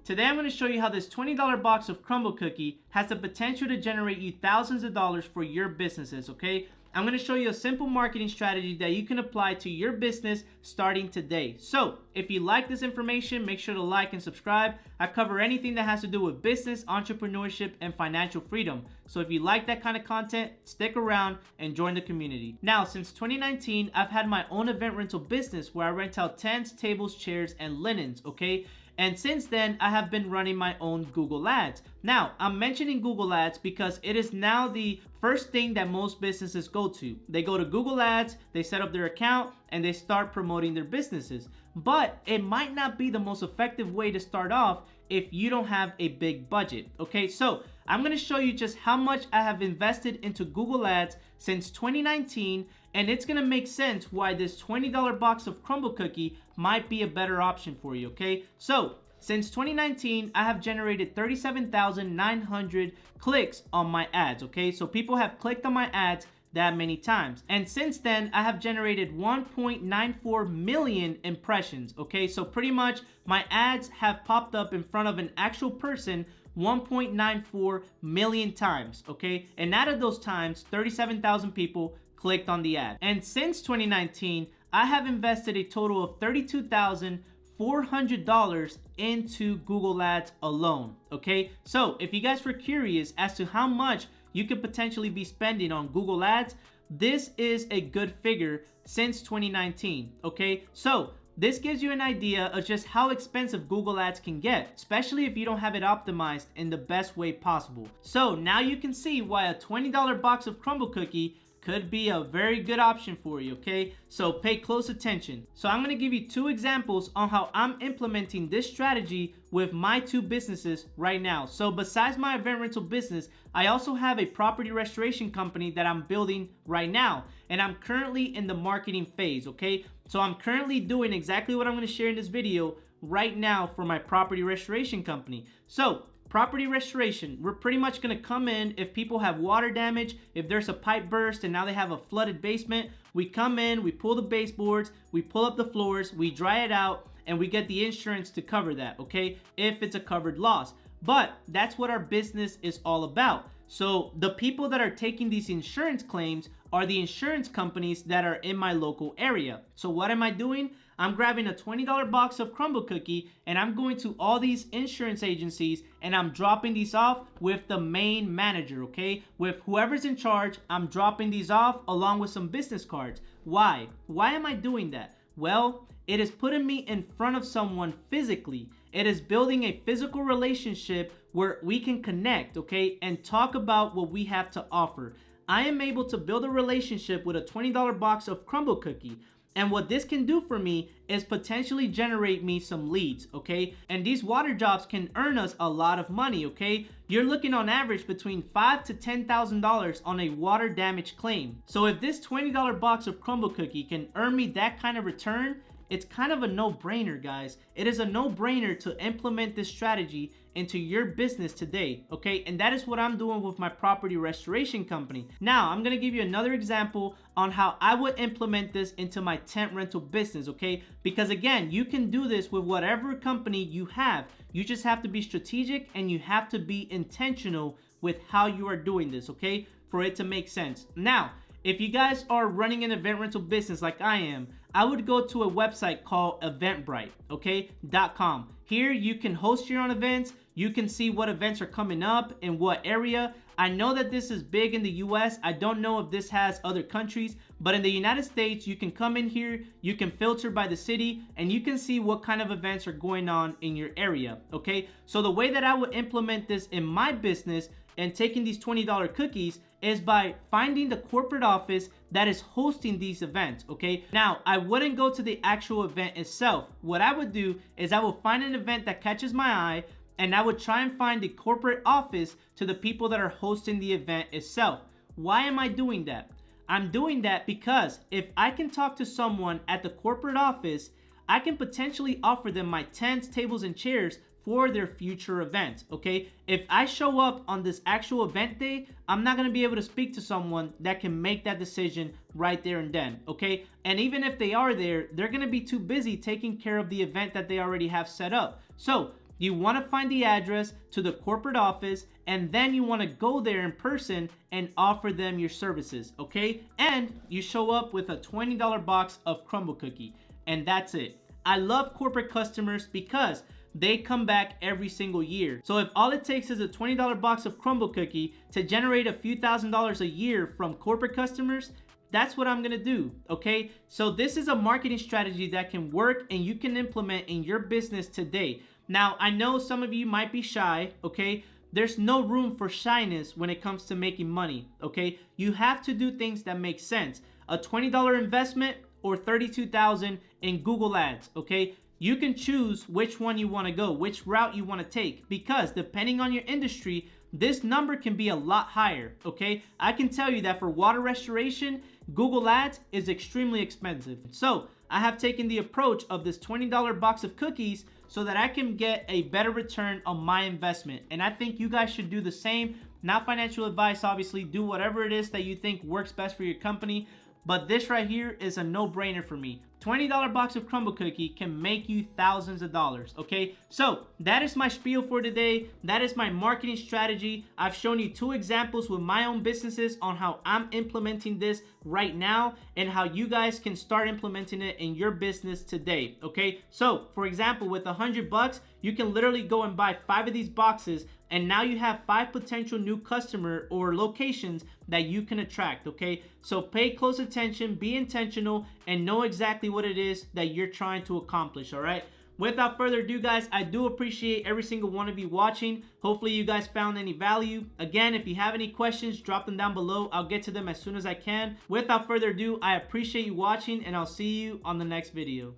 today I'm going to show you how this $20 box of Crumbl Cookie has the potential to generate you thousands of dollars for your businesses, okay? I'm going to show you a simple marketing strategy that you can apply to your business starting today. So, if you like this information, make sure to like and subscribe. I cover anything that has to do with business, entrepreneurship, and financial freedom. So if you like that kind of content, stick around and join the community. Now, since 2019, I've had my own event rental business where I rent out tents, tables, chairs, and linens, okay? And since then, I have been running my own Google Ads. Now, I'm mentioning Google Ads because it is now the first thing that most businesses go to. They go to Google Ads, they set up their account, and they start promoting their businesses. But it might not be the most effective way to start off if you don't have a big budget, okay? So I'm gonna show you just how much I have invested into Google Ads since 2019, and it's gonna make sense why this $20 box of Crumbl Cookie might be a better option for you, okay? So, since 2019, I have generated 37,900 clicks on my ads, okay? So people have clicked on my ads that many times. And since then, I have generated 1.94 million impressions, okay? So pretty much my ads have popped up in front of an actual person 1.94 million times, okay? And out of those times, 37,000 people clicked on the ad. And since 2019, I have invested a total of $32,400 into Google Ads alone, okay? So if you guys were curious as to how much you could potentially be spending on Google Ads, this is a good figure since 2019, okay? So this gives you an idea of just how expensive Google Ads can get, especially if you don't have it optimized in the best way possible. So now you can see why a $20 box of Crumbl Cookie could be a very good option for you, okay? So pay close attention. So I'm gonna give you two examples on how I'm implementing this strategy with my two businesses right now. So besides my event rental business, I also have a property restoration company that I'm building right now, and I'm currently in the marketing phase, okay? So I'm currently doing exactly what I'm gonna share in this video right now for my property restoration company. So property restoration, we're pretty much gonna come in if people have water damage, if there's a pipe burst and now they have a flooded basement, we come in, we pull the baseboards, we pull up the floors, we dry it out, and we get the insurance to cover that, okay? If it's a covered loss. But that's what our business is all about. So the people that are taking these insurance claims are the insurance companies that are in my local area. So what am I doing? I'm grabbing a $20 box of Crumbl Cookie and I'm going to all these insurance agencies and I'm dropping these off with the main manager, okay? With whoever's in charge, I'm dropping these off along with some business cards. Why? Why am I doing that? Well, it is putting me in front of someone physically. It is building a physical relationship where we can connect, okay, and talk about what we have to offer. I am able to build a relationship with a $20 box of Crumbl Cookie. And what this can do for me is potentially generate me some leads, okay? And these water jobs can earn us a lot of money, okay? You're looking on average between $5,000 to $10,000 on a water damage claim. So if this $20 box of Crumbl Cookie can earn me that kind of return, it's kind of a no-brainer, guys. It is a no-brainer to implement this strategy into your business today, okay? And that is what I'm doing with my property restoration company. Now, I'm gonna give you another example on how I would implement this into my tent rental business, okay? Because again, you can do this with whatever company you have. You just have to be strategic and you have to be intentional with how you are doing this, okay? For it to make sense. Now, if you guys are running an event rental business like I am, I would go to a website called Eventbrite, okay, .com. Here you can host your own events. You can see what events are coming up in what area. I know that this is big in the US. I don't know if this has other countries, but in the United States, you can come in here, you can filter by the city, and you can see what kind of events are going on in your area, okay? So the way that I would implement this in my business and taking these $20 cookies is by finding the corporate office that is hosting these events, okay? Now, I wouldn't go to the actual event itself. What I would do is I will find an event that catches my eye and I would try and find the corporate office to the people that are hosting the event itself. Why am I doing that? I'm doing that because if I can talk to someone at the corporate office, I can potentially offer them my tents, tables, and chairs for their future events, okay? If I show up on this actual event day, I'm not gonna be able to speak to someone that can make that decision right there and then, okay? And even if they are there, they're gonna be too busy taking care of the event that they already have set up. So you want to find the address to the corporate office, and then you want to go there in person and offer them your services, okay? And you show up with a $20 box of Crumbl Cookie, and that's it. I love corporate customers because they come back every single year. So if all it takes is a $20 box of Crumbl Cookie to generate a few $1,000s a year from corporate customers, that's what I'm gonna do, okay? So this is a marketing strategy that can work and you can implement in your business today. Now, I know some of you might be shy, okay? There's no room for shyness when it comes to making money, okay? You have to do things that make sense. A $20 investment or $32,000 in Google Ads, okay? You can choose which one you want to go, which route you want to take, because depending on your industry, this number can be a lot higher, okay? I can tell you that for water restoration, Google Ads is extremely expensive. So I have taken the approach of this $20 box of cookies so that I can get a better return on my investment. And I think you guys should do the same. Not financial advice, obviously. Do whatever it is that you think works best for your company. But this right here is a no-brainer for me. $20 box of Crumbl Cookie can make you thousands of dollars, okay? So that is my spiel for today. That is my marketing strategy. I've shown you 2 examples with my own businesses on how I'm implementing this right now and how you guys can start implementing it in your business today, okay? So for example, with $100, you can literally go and buy 5 of these boxes, and now you have 5 potential new customer or locations that you can attract, okay? So pay close attention, be intentional, and know exactly what it is that you're trying to accomplish, all right? Without further ado, guys, I do appreciate every single one of you watching. Hopefully you guys found any value. Again, if you have any questions, drop them down below. I'll get to them as soon as I can. Without further ado, I appreciate you watching, and I'll see you on the next video.